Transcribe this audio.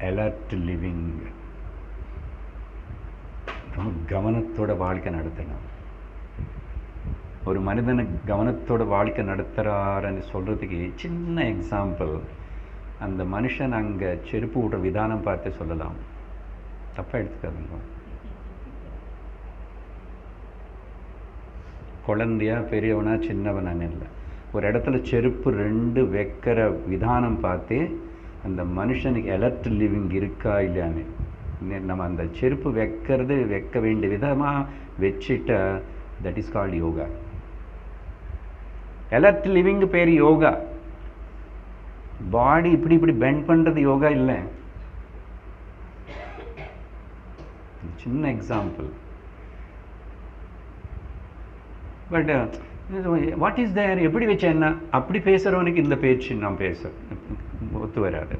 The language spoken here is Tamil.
Alert living. ரொம்ப கவனத்தோட வாழ்க்கை நடத்தணும். ஒரு மனிதனை கவனத்தோட வாழ்க்கை நடத்துகிறாருன்னு சொல்கிறதுக்கு சின்ன எக்ஸாம்பிள், அந்த மனுஷன் அங்கே செருப்பு விடுற விதானம் பார்த்து சொல்லலாம். தப்பாக எடுத்துக்காதுங்க. குழந்தையா பெரியவனா சின்னவனான்னு இல்லை, ஒரு இடத்துல செருப்பு 2 வைக்கிற விதானம் பார்த்து அந்த மனுஷனுக்கு அலர்ட் லிவிங் இருக்கா இல்லையான்னு. நம்ம அந்த செருப்பு வைக்க வேண்டிய விதமாக வச்சுட்டா that is called yoga. Alert living பேர் யோகா. பாடி இப்படி பெண்ட் பண்ணுறது யோகா இல்லை. சின்ன example. But what is there, எப்படி வச்சா என்ன, அப்படி பேசுகிறவனுக்கு இந்த பேச்சு நான் ஒத்து வராது.